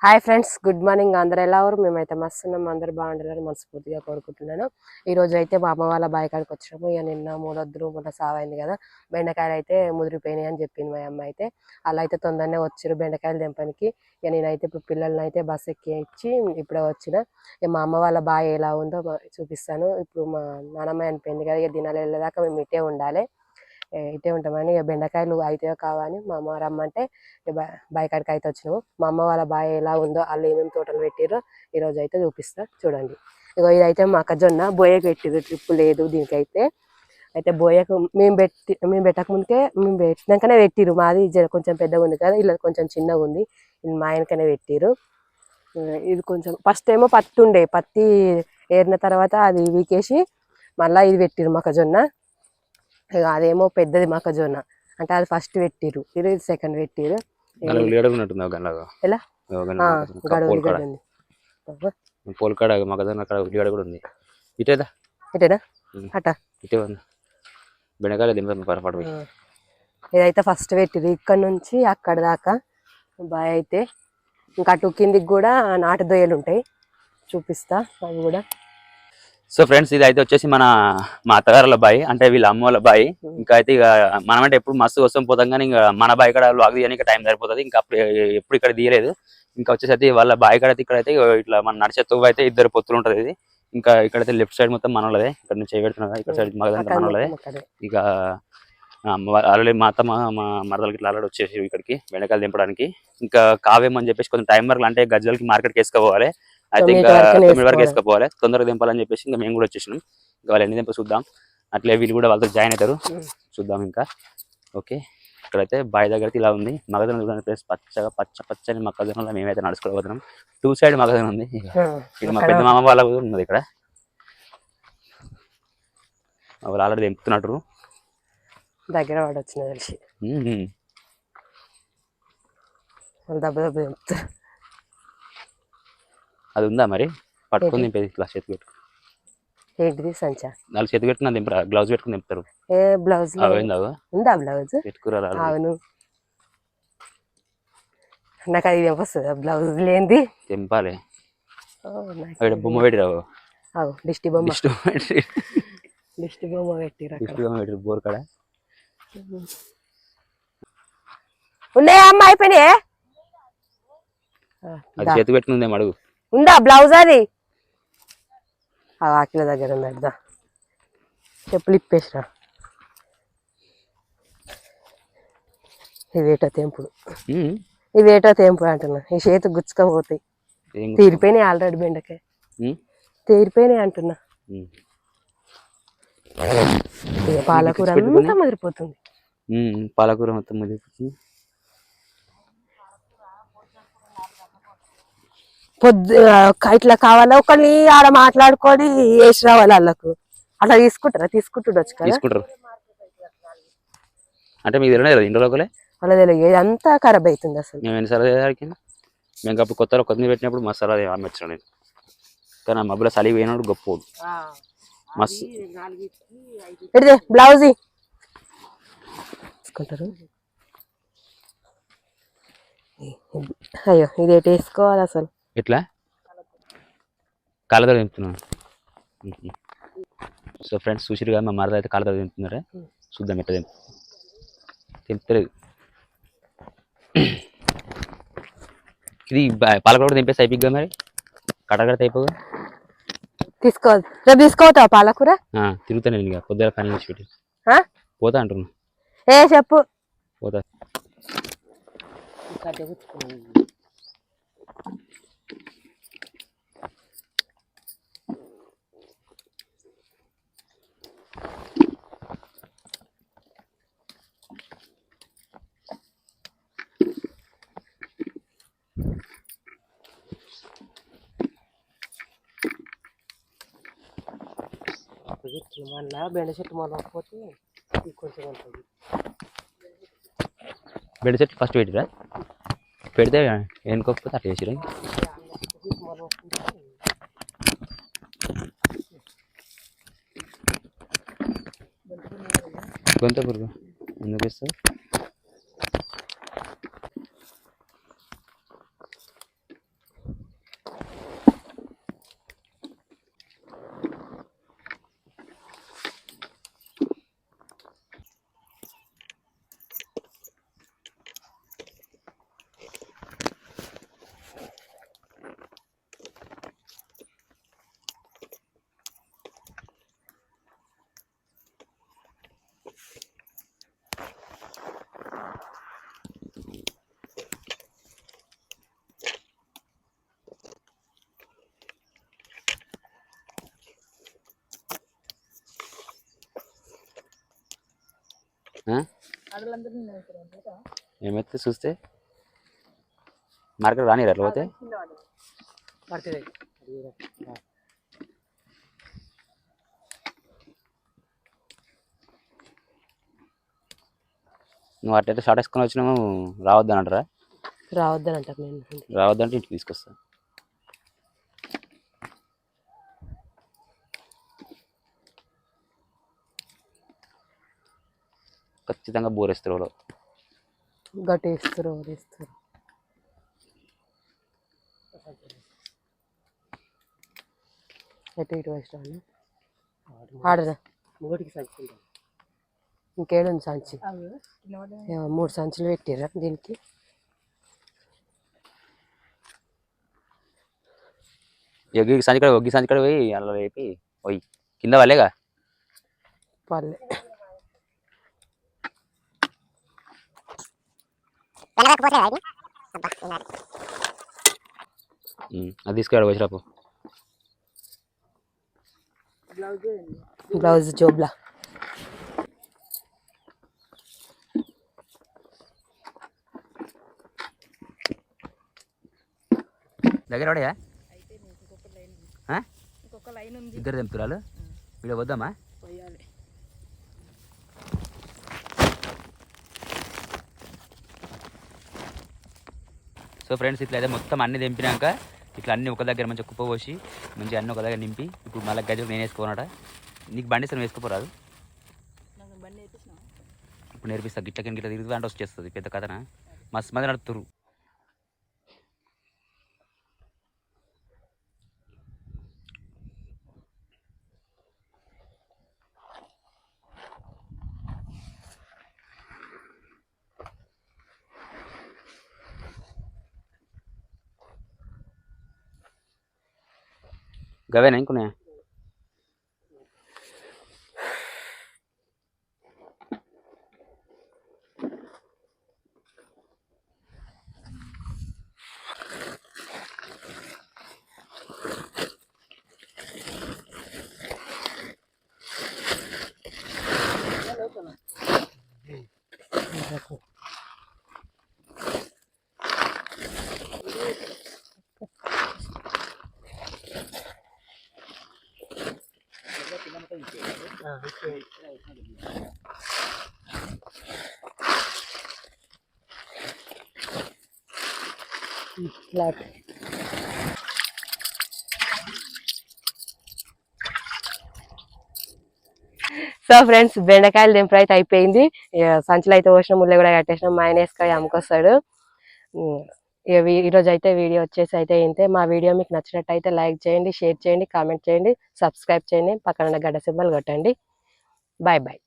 Hi friends, good morning. అందరు ఎలా ఉన్నారు? మేమైతే మస్తు ఉన్నాం. అందరు బాగుండాలని మనస్ఫూర్తిగా కోరుకుంటున్నాను. ఈ రోజు అయితే మా అమ్మ వాళ్ళ బావి కాడికి వచ్చినాము. ఇక నిన్న మూడొద్దులు మొన్న సావైంది కదా, బెండకాయలు అయితే ముదిరిపోయినాయి అని చెప్పింది మా అమ్మ. అయితే అలా అయితే తొందరనే వచ్చారు బెండకాయలు తెంపనికి. ఇక నేనైతే ఇప్పుడు పిల్లల్ని అయితే బస్సు ఎక్కించి ఇప్పుడే వచ్చిన. ఇక మా అమ్మ వాళ్ళ బావి ఎలా ఉందో చూపిస్తాను. ఇప్పుడు మా నాన్నమ్మ అనిపోయింది కదా, ఇక దినాలు వెళ్ళేదాకా మేము ఇటే ఉండాలి. ఇటే ఉంటామని ఇక బెండకాయలు అయితే కావాలి మా అమ్మ రమ్మంటే బావి కాడికి అయితే వచ్చినాము. మా అమ్మ వాళ్ళ బావి ఎలా ఉందో, వాళ్ళు ఏమేమి తోటలు పెట్టిరో ఈరోజు అయితే చూపిస్తా చూడండి. ఇగో ఇదైతే మొక్కజొన్న బోయకు పెట్టిరు, ట్రిప్ లేదు దీనికైతే. అయితే బోయకు మేము పెట్టక ముందుకే మేము పెట్టినాకనే పెట్టిరు. మాది కొంచెం పెద్దగా ఉంది కదా, ఇలా కొంచెం చిన్నగా ఉంది. ఇది మా ఆయనకనే పెట్టిరు. ఇది కొంచెం ఫస్ట్ ఏమో పత్తి ఉండే, పత్తి ఏరిన తర్వాత అది వీకేసి మళ్ళీ ఇది పెట్టిరు మొక్కజొన్న. ఇక అదేమో పెద్దది మొక్కజొన్న, అంటే అది ఫస్ట్ పెట్టిరు, ఇది సెకండ్ పెట్టిరు. ఎలా గడువులు గడ్డి పోల్కాడ మగదన్న అక్కడ ఉల్లిగడ కూడా ఉంది. ఇటేదా ఇటేనా అట ఇటే ఉంది బెండకాయలు దింప పొరపాటు. ఇదైతే ఫస్ట్ పెట్టిరు, ఇక్కడ నుంచి అక్కడ దాకా బాయ్. అయితే ఇంకా అటు కిందికి కూడా నాటు దొయ్యలు ఉంటాయి, చూపిస్తా అవి కూడా. సో ఫ్రెండ్స్, ఇది అయితే వచ్చేసి మా అత్తగారుల బాయి, అంటే వీళ్ళ అమ్మ వాళ్ళ బాయి. ఇంకా అయితే ఇక మనమంటే ఎప్పుడు మస్తు వస్తాం పోతాం, కానీ ఇంకా మన బాయి కాడ లాగ్ తీయడానికి టైం సరిపోతుంది. ఇంకా అప్పుడు ఎప్పుడు ఇక్కడ తీయలేదు. ఇంకా వచ్చేసి వాళ్ళ బాయి కాడ ఇక్కడైతే ఇట్లా మన నడిచే తవ్వు అయితే ఇద్దరు పొత్తులు ఉంటుంది. ఇది ఇంకా ఇక్కడైతే లెఫ్ట్ సైడ్ మొత్తం మనోళ్ళదే, ఇక్కడ నుంచి పెడుతున్నా ఇక్కడ సైడ్ మగదంతా మనోళ్ళదే. ఇక ఆల్రెడీ మా అత్త మా మరదలకి ఇట్లా ఆల్రెడీ వచ్చేసి ఇక్కడికి బెండకాయలు దింపడానికి. ఇంకా కావేమని చెప్పేసి కొంచెం టైం వరకు, అంటే గజ్జలకి మార్కెట్కి వేసుకోవాలి. అయితే ఇంకా 9 వరకు వేసుకోవాలి, తొందరగా దింపాలని చెప్పేసి ఇంకా మేము కూడా వచ్చేసినాం. ఇంకా వాళ్ళు ఎన్ని దింప చూద్దాం. అట్లే వీళ్ళు కూడా వాళ్ళతో జాయిన్ అవుతారు, చూద్దాం ఇంకా. ఓకే, ఇక్కడైతే బావి దగ్గర ఇలా ఉంది. మగధన ప్లేస్ పచ్చగా పచ్చని మొక్కజొన్నలో మేమైతే నడుచుకోబోతున్నాం. 2 సైడ్ మగధన ఉంది. ఇది మా పెద్ద మామ వాళ్ళ ఉన్నది ఇక్కడ, వాళ్ళు ఆల్రెడీ దింపుతున్నట్టు దగ్గర వాడు వచ్చిన తెలిసి దెబ్బ దెబ్బ దింపుతారు. అది ఉందా మరి పట్టుకొని దింపేది, ఇట్లా చేతి పెట్టుకుని. ఏంటిది సంచా? వాళ్ళు చేతి పెట్టుకున్నా దింపరా, గ్లౌజ్ పెట్టుకుని దింపుతారు. ఏ బ్లౌజ్ ఉందా? బ్లౌజ్ పెట్టుకురా. అవును, నాకు అది వస్తుంది బ్లౌజ్ లేనిది తెంపాలి. బొమ్మ పెట్టిరావు, దిష్టి బొమ్మ దిష్టి బొమ్మ పెట్టిరు బోర్ కాడ ఉన్నాయా అమ్మ? అయిపోయినాయే. అది చేతి పెట్టుకుందేమో అడుగు. ఉందా బ్లౌజ్? అది ఆకిల దగ్గర ఉందా? చెప్పులు ఇప్పేసిరా. ఇవేటో తెంపుడు, ఇవేటో తెంపుడు అంటున్నా. ఈ చేతి గుచ్చుకపోతాయి. తీరిపోయినాయి ఆల్రెడీ బెండకాయ, తీరిపోయినాయి అంటున్నా. పాలకూర అంతా ముదిరిపోతుంది. పాలకూర మొత్తం ముదిరిపోతుంది. ఇట్లా కావాలా ఒకరిని ఆడ మాట్లాడుకొని వేసి రావాలి వాళ్ళకు. అట్లా తీసుకుంటుండొచ్చు కదా. తీసుకుంటారు అంటే మీకు తెలియదు ఇంట్లోనే అలా తెలియదు, అంతా ఖరాబ్ అవుతుంది అసలు. మేము ఎన్నిసార్లు మేము అప్పుడు కొత్తలో కొత్తిమీర పెట్టినప్పుడు మసాలా అమ్మేచ్చాను నేను, కానీ ఆ మబ్బులో చలి పోయినప్పుడు గొప్ప మస్తు. బ్లౌజ్ తీసుకుంటారు. అయ్యో ఇదేటి వేసుకోవాలి అసలు. ఎట్లా కాళ్ళతో దింపుతున్నాను. సో ఫ్రెండ్స్ చూసిరుగా, మా మరద అయితే కాళ్ళతో దింపుతున్నారా, చూద్దాం ఎట్లా తెంపుతలేదు. ఇది పాలకూర కూడా తెంపేసి అయిపోయిగా, మరి కడగడితే అయిపోగా. తీసుకోవాలి, రేపు తీసుకోవతావా పాలకూర? తిరుగుతా నేను ఇక పొద్దున పని చేసి పెట్టి పోతా అంటున్నా. చెప్పు పోతా. మళ్ళా బెండ చెట్టు మొలకపోతే కొంచెం ఉంటుంది. బెండ చెట్టు ఫస్ట్ పెట్టిరా, పెడితే ఎన్నుకోకపోతే అట్లా చేసిరా. గొంత పురుగు ఎందుకు ఇస్తావు? ఏమైతే చూస్తే మార్కెట్ రాని అట్లా పోతే నువ్వు అట్లయితే షార్ట్ వేసుకొని వచ్చినాము రావద్దని అంటారా? రావద్దని అంటారు. నేను రావద్దంటే ఇంటికి తీసుకొస్తా. ఖచ్చితంగా బోరేస్తారు వాళ్ళు. గట్టి వేస్తారు, వేస్తారు. ఎటు ఇటు వేస్తాను ఆడదా ఇంకేడుంది సంచి? 3 సంచులు పెట్టిర్రా దీనికి. ఒగ్గి సంచికాడ పోయి అలా వేపి పోయి కింద వాళ్ళేగా పల్లె అది తీసుకురాడు వచ్చిరాపు. బ్లౌజ్ జోబ్లా దగ్గర పడయా? ఇద్దరు తెంపుతురాలు వీడియో వద్దామా? సో ఫ్రెండ్స్ ఇట్లా అయితే మొత్తం అన్ని తెంపినాక ఇట్లా అన్ని ఒక దగ్గర మంచిగా కుప్ప పోసి మంచిగా అన్ని ఒక దగ్గర నింపి ఇప్పుడు మళ్ళీ గజకు నేను వేసుకోనట. నీకు బండి ఇస్తాను వేసుకోపోరాదు? ఇప్పుడు నేర్పిస్తా. గిట్ల గిట్ల తిరుగుతూ అంటే వచ్చేస్తుంది పెద్ద కథన. మస్తు మంది నడుపుతురు. గవేనా ఇంకున్నాయా? ఫ్లాట్ సో ఫ్రెండ్స్ బెండకాయలు దింపుడు అయితే అయిపోయింది. సంచులు అయితే పోసిన, ముళ్ళు కూడా కట్టేసిన. మా ఆయన వేసుకొని అమ్ముకొస్తాడు. ఈరోజు అయితే వీడియో వచ్చేసి అయితే ఇంతే. మా వీడియో మీకు నచ్చినట్టయితే లైక్ చేయండి, షేర్ చేయండి, కామెంట్ చేయండి, సబ్స్క్రైబ్ చేయండి, పక్కన గడ్డ సింబల్ కొట్టండి. Bye bye.